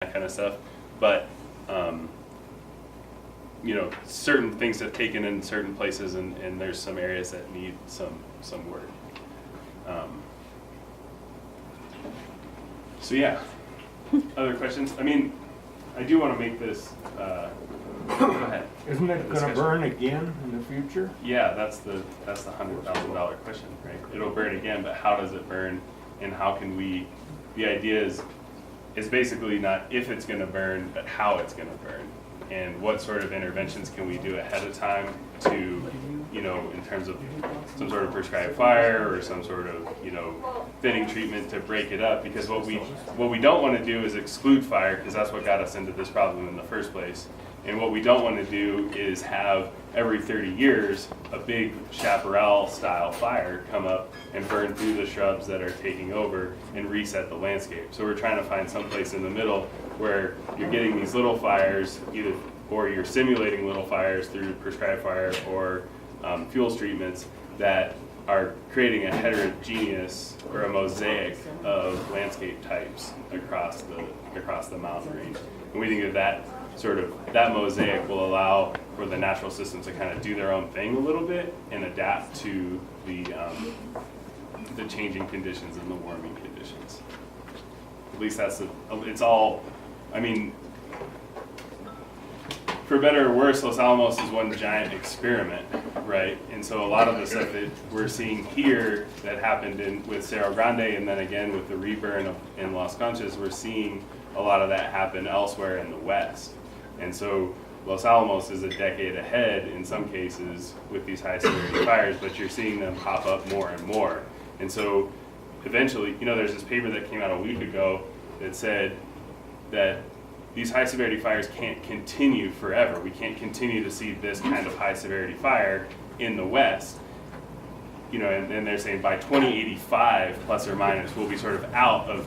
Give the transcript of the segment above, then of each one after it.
that kind of stuff. But you know, certain things have taken in certain places, and there's some areas that need some work. So yeah, other questions? I mean, I do want to make this. Go ahead. Isn't it going to burn again in the future? Yeah, that's the $100,000 question, right? It'll burn again, but how does it burn, and how can we? The idea is basically not if it's going to burn, but how it's going to burn, and what sort of interventions can we do ahead of time to, you know, in terms of some sort of prescribed fire or some sort of, you know, thinning treatment to break it up. Because what we don't want to do is exclude fire, because that's what got us into this problem in the first place. And what we don't want to do is have every 30 years a big chaparral style fire come up and burn through the shrubs that are taking over and reset the landscape. So we're trying to find some place in the middle where you're getting these little fires, or you're simulating little fires through prescribed fire or fuels treatments that are creating a heterogeneous or a mosaic of landscape types across the mountain range. And we think that that mosaic will allow for the natural systems to kind of do their own thing a little bit and adapt to the changing conditions and the warming conditions. At least it's all, I mean, for better or worse, Los Alamos is one giant experiment, right? And so a lot of the stuff that we're seeing here that happened with Cerro Grande, and then again with the reburn in Las Conchas, we're seeing a lot of that happen elsewhere in the West. And so Los Alamos is a decade ahead in some cases with these high severity fires, but you're seeing them pop up more and more. And so eventually, you know, there's this paper that came out a week ago that said that these high severity fires can't continue forever. We can't continue to see this kind of high severity fire in the West. You know, and they're saying by 2085, plus or minus, we'll be sort of out of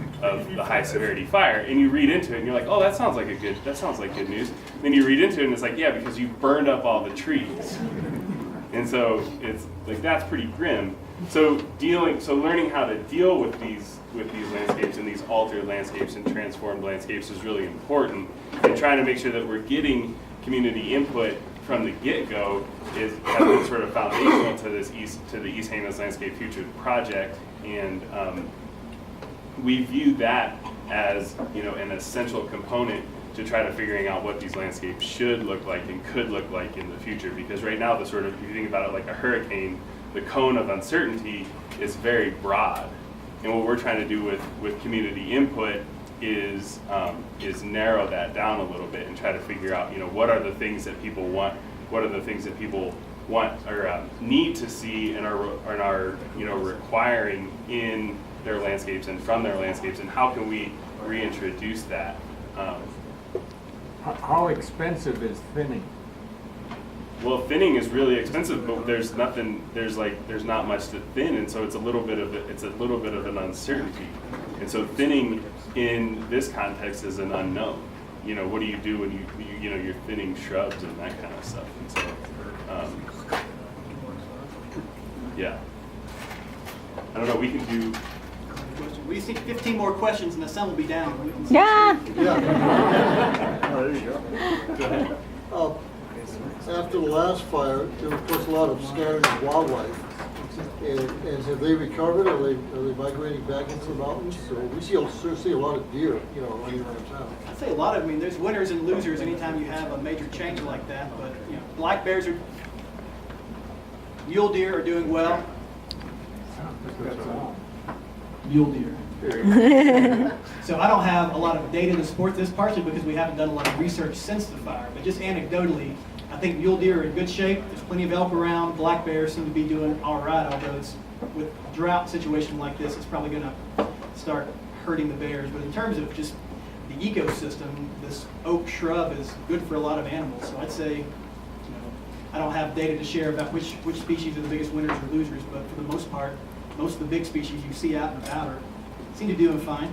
the high severity fire. And you read into it and you're like, oh, that sounds like good news. And then you read into it and it's like, yeah, because you burned up all the trees. And so it's like, that's pretty grim. So learning how to deal with these landscapes and these altered landscapes and transformed landscapes is really important. And trying to make sure that we're getting community input from the get-go has been sort of foundational to the East Jemez Landscape Future project, and we view that as, you know, an essential component to try to figuring out what these landscapes should look like and could look like in the future. Because right now, if you think about it like a hurricane, the cone of uncertainty is very broad, and what we're trying to do with community input is narrow that down a little bit and try to figure out, you know, what are the things that people want, or need to see and are you know, requiring in their landscapes and from their landscapes, and how can we reintroduce that? How expensive is thinning? Well, thinning is really expensive, but there's not much to thin, and so it's a little bit of an uncertainty. And so thinning in this context is an unknown. You know, what do you do when you're thinning shrubs and that kind of stuff? And so, yeah. I don't know. We can do. We just need 15 more questions, and the sun will be down. Yeah. There you go. Go ahead. After the last fire, there was of course a lot of scattering of wildlife. And have they recovered? Are they migrating back into the mountains? So we see a lot of deer, you know, running around town. I'd say a lot of, there's winners and losers anytime you have a major change like that. But, you know, black bears mule deer are doing well. Mule deer. So I don't have a lot of data to support this, partially because we haven't done a lot of research since the fire. But just anecdotally, I think mule deer are in good shape. There's plenty of elk around. Black bears seem to be doing all right, although with a drought situation like this, it's probably going to start hurting the bears. But in terms of just the ecosystem, this oak shrub is good for a lot of animals. So I'd say, you know, I don't have data to share about which species are the biggest winners or losers, but for the most part, most of the big species you see out and about seem to be doing fine.